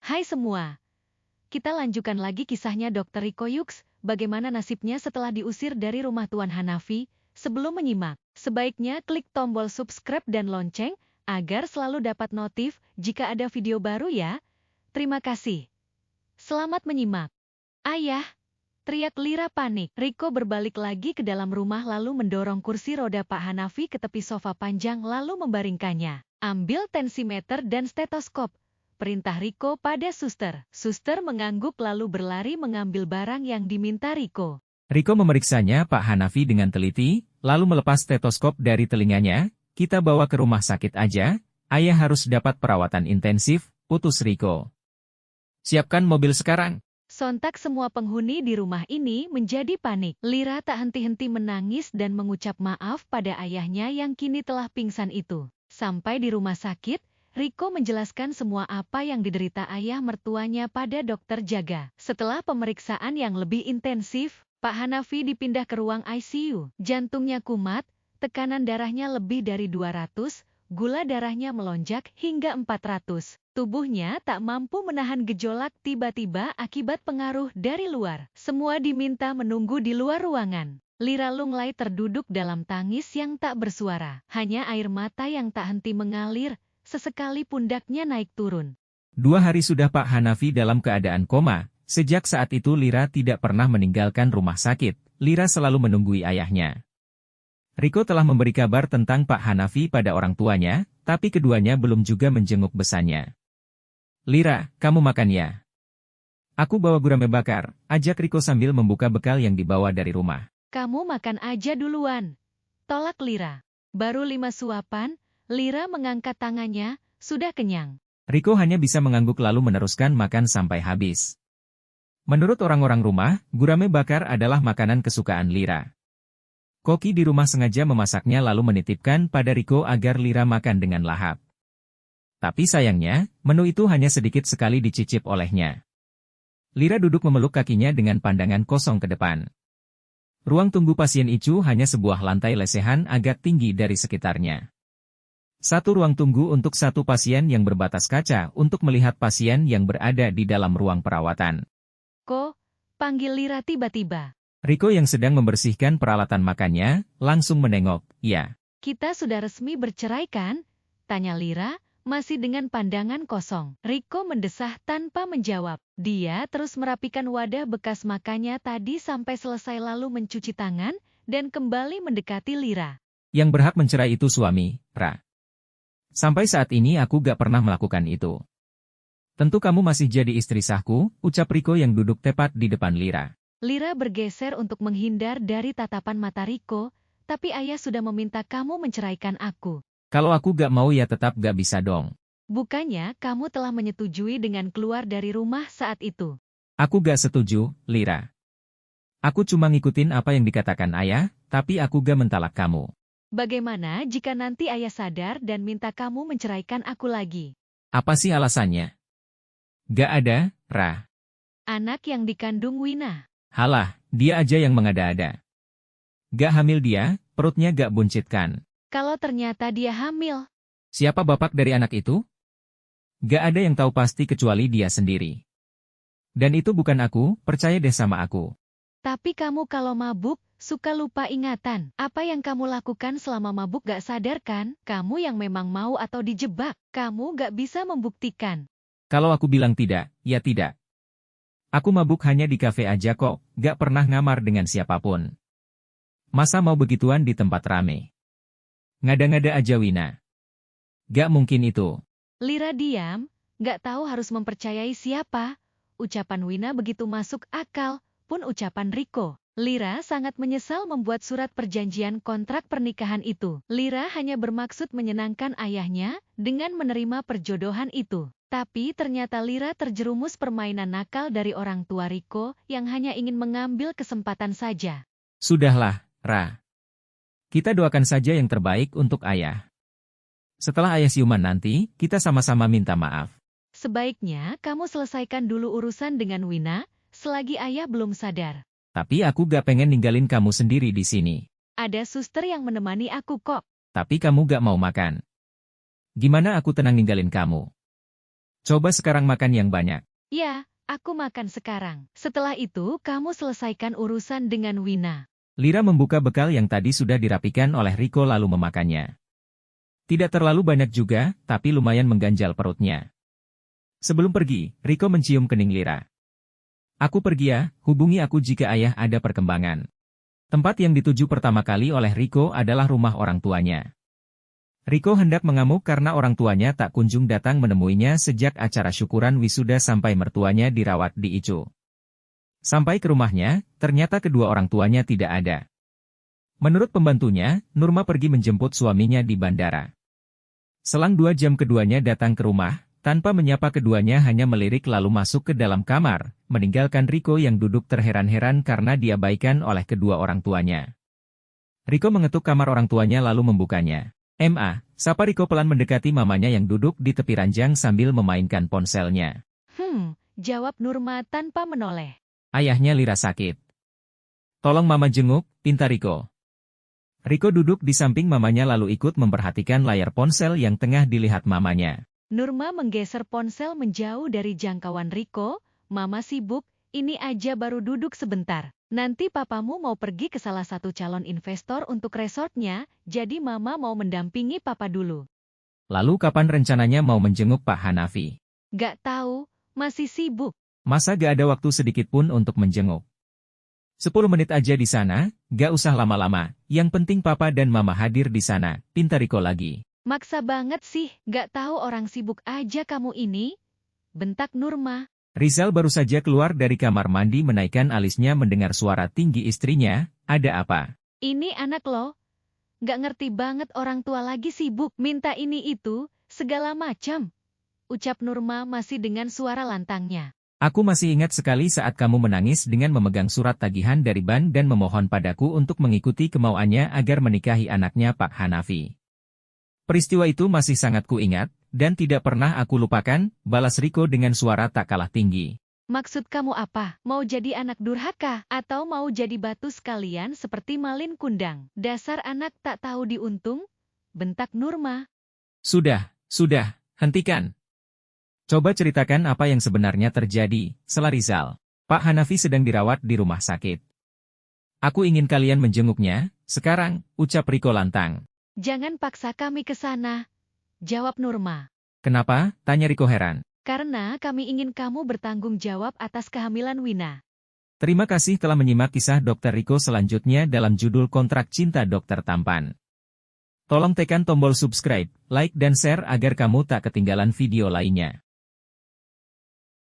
Hai semua, kita lanjutkan lagi kisahnya Dr. Riko Yux, bagaimana nasibnya setelah diusir dari rumah Tuan Hanafi. Sebelum menyimak, sebaiknya klik tombol subscribe dan lonceng, agar selalu dapat notif jika ada video baru ya. Terima kasih. Selamat menyimak. Ayah, teriak Lira panik. Riko berbalik lagi ke dalam rumah lalu mendorong kursi roda Pak Hanafi ke tepi sofa panjang lalu membaringkannya. Ambil tensimeter dan stetoskop, perintah Riko pada suster. Suster mengangguk lalu berlari mengambil barang yang diminta Riko. Riko memeriksanya Pak Hanafi dengan teliti, lalu melepas stetoskop dari telinganya. Kita bawa ke rumah sakit aja, ayah harus dapat perawatan intensif, putus Riko. Siapkan mobil sekarang. Sontak semua penghuni di rumah ini menjadi panik. Lira tak henti-henti menangis dan mengucap maaf pada ayahnya yang kini telah pingsan itu. Sampai di rumah sakit, Riko menjelaskan semua apa yang diderita ayah mertuanya pada dokter jaga. Setelah pemeriksaan yang lebih intensif, Pak Hanafi dipindah ke ruang ICU. Jantungnya kumat, tekanan darahnya lebih dari 200, gula darahnya melonjak hingga 400. Tubuhnya tak mampu menahan gejolak tiba-tiba akibat pengaruh dari luar. Semua diminta menunggu di luar ruangan. Lira lunglai terduduk dalam tangis yang tak bersuara. Hanya air mata yang tak henti mengalir, sesekali pundaknya naik turun. 2 hari sudah Pak Hanafi dalam keadaan koma. Sejak saat itu Lira tidak pernah meninggalkan rumah sakit. Lira selalu menunggui ayahnya. Riko telah memberi kabar tentang Pak Hanafi pada orang tuanya, tapi keduanya belum juga menjenguk besannya. Lira, kamu makan ya? Aku bawa gurame bakar, ajak Riko sambil membuka bekal yang dibawa dari rumah. Kamu makan aja duluan, tolak Lira. Baru 5 suapan, Lira mengangkat tangannya, sudah kenyang. Riko hanya bisa mengangguk lalu meneruskan makan sampai habis. Menurut orang-orang rumah, gurame bakar adalah makanan kesukaan Lira. Koki di rumah sengaja memasaknya lalu menitipkan pada Riko agar Lira makan dengan lahap. Tapi sayangnya, menu itu hanya sedikit sekali dicicip olehnya. Lira duduk memeluk kakinya dengan pandangan kosong ke depan. Ruang tunggu pasien itu hanya sebuah lantai lesehan agak tinggi dari sekitarnya. Satu ruang tunggu untuk satu pasien yang berbatas kaca untuk melihat pasien yang berada di dalam ruang perawatan. Ko, panggil Lira tiba-tiba. Riko yang sedang membersihkan peralatan makannya, langsung menengok, ya. Kita sudah resmi bercerai kan? Tanya Lira, masih dengan pandangan kosong. Riko mendesah tanpa menjawab. Dia terus merapikan wadah bekas makannya tadi sampai selesai lalu mencuci tangan, dan kembali mendekati Lira. Yang berhak mencerai itu suami, Ra. Sampai saat ini aku gak pernah melakukan itu. Tentu kamu masih jadi istri sahku, ucap Riko yang duduk tepat di depan Lira. Lira bergeser untuk menghindar dari tatapan mata Riko, tapi ayah sudah meminta kamu menceraikan aku. Kalau aku gak mau ya tetap gak bisa dong. Bukannya kamu telah menyetujui dengan keluar dari rumah saat itu? Aku gak setuju, Lira. Aku cuma ngikutin apa yang dikatakan ayah, tapi aku gak mentalak kamu. Bagaimana jika nanti ayah sadar dan minta kamu menceraikan aku lagi? Apa sih alasannya? Gak ada, Ra. Anak yang dikandung Wina. Halah, dia aja yang mengada-ada. Gak hamil dia, perutnya gak buncit kan. Kalau ternyata dia hamil, Siapa bapak dari anak itu? Gak ada yang tahu pasti kecuali dia sendiri. Dan itu bukan aku, percaya deh sama aku. tapi kamu kalau mabuk, suka lupa ingatan. Apa yang kamu lakukan selama mabuk gak sadar kan? Kamu yang memang mau atau dijebak, kamu gak bisa membuktikan. Kalau aku bilang tidak, ya tidak. Aku mabuk hanya di kafe aja kok, gak pernah ngamar dengan siapapun. Masa mau begituan di tempat rame? Ngada-ngada aja Wina. Gak mungkin itu. Lira diam, gak tahu harus mempercayai siapa. Ucapan Wina begitu masuk akal, pun ucapan Riko. Lira sangat menyesal membuat surat perjanjian kontrak pernikahan itu. Lira hanya bermaksud menyenangkan ayahnya dengan menerima perjodohan itu. Tapi ternyata Lira terjerumus permainan nakal dari orang tua Riko yang hanya ingin mengambil kesempatan saja. Sudahlah, Ra. Kita doakan saja yang terbaik untuk ayah. Setelah ayah siuman nanti, kita sama-sama minta maaf. Sebaiknya kamu selesaikan dulu urusan dengan Wina, selagi ayah belum sadar. Tapi aku gak pengen ninggalin kamu sendiri di sini. Ada suster yang menemani aku kok. Tapi kamu gak mau makan. Gimana aku tenang ninggalin kamu? Coba sekarang makan yang banyak. Ya, aku makan sekarang. Setelah itu, kamu selesaikan urusan dengan Wina. Lira membuka bekal yang tadi sudah dirapikan oleh Riko lalu memakannya. Tidak terlalu banyak juga, tapi lumayan mengganjal perutnya. Sebelum pergi, Riko mencium kening Lira. Aku pergi ya, hubungi aku jika ayah ada perkembangan. Tempat yang dituju pertama kali oleh Riko adalah rumah orang tuanya. Riko hendak mengamuk karena orang tuanya tak kunjung datang menemuinya sejak acara syukuran wisuda sampai mertuanya dirawat di ICU. Sampai ke rumahnya, ternyata kedua orang tuanya tidak ada. Menurut pembantunya, Nurma pergi menjemput suaminya di bandara. Selang 2 jam keduanya datang ke rumah, tanpa menyapa keduanya hanya melirik lalu masuk ke dalam kamar, meninggalkan Riko yang duduk terheran-heran karena diabaikan oleh kedua orang tuanya. Riko mengetuk kamar orang tuanya lalu membukanya. Sapa Riko pelan mendekati mamanya yang duduk di tepi ranjang sambil memainkan ponselnya. Jawab Nurma tanpa menoleh. Ayahnya Lira sakit. Tolong mama jenguk, pinta Riko. Riko duduk di samping mamanya lalu ikut memperhatikan layar ponsel yang tengah dilihat mamanya. Nurma menggeser ponsel menjauh dari jangkauan Riko. Mama sibuk, ini aja baru duduk sebentar. Nanti papamu mau pergi ke salah satu calon investor untuk resortnya, jadi mama mau mendampingi papa dulu. Lalu kapan rencananya mau menjenguk Pak Hanafi? Gak tahu, masih sibuk. Masa gak ada waktu sedikit pun untuk menjenguk? 10 menit aja di sana, gak usah lama-lama, yang penting papa dan mama hadir di sana, pinta Riko lagi. Maksa banget sih, gak tahu orang sibuk aja kamu ini. Bentak Nurma. Rizal baru saja keluar dari kamar mandi menaikkan alisnya mendengar suara tinggi istrinya, ada apa? Ini anak lo. Gak ngerti banget orang tua lagi sibuk, minta ini itu, segala macam. Ucap Nurma masih dengan suara lantangnya. Aku masih ingat sekali saat kamu menangis dengan memegang surat tagihan dari bank dan memohon padaku untuk mengikuti kemauannya agar menikahi anaknya Pak Hanafi. Peristiwa itu masih sangat kuingat, dan tidak pernah aku lupakan, balas Riko dengan suara tak kalah tinggi. Maksud kamu apa? Mau jadi anak durhaka? Atau mau jadi batu sekalian seperti Malin Kundang? Dasar anak tak tahu diuntung? Bentak Nurma. Sudah, hentikan. Coba ceritakan apa yang sebenarnya terjadi, sela Rizal. Pak Hanafi sedang dirawat di rumah sakit. Aku ingin kalian menjenguknya, sekarang, ucap Riko lantang. Jangan paksa kami ke sana. Jawab Nurma. Kenapa? Tanya Riko heran. Karena kami ingin kamu bertanggung jawab atas kehamilan Wina. Terima kasih telah menyimak kisah Dr. Riko selanjutnya dalam judul Kontrak Cinta Dokter Tampan. Tolong tekan tombol subscribe, like dan share agar kamu tak ketinggalan video lainnya.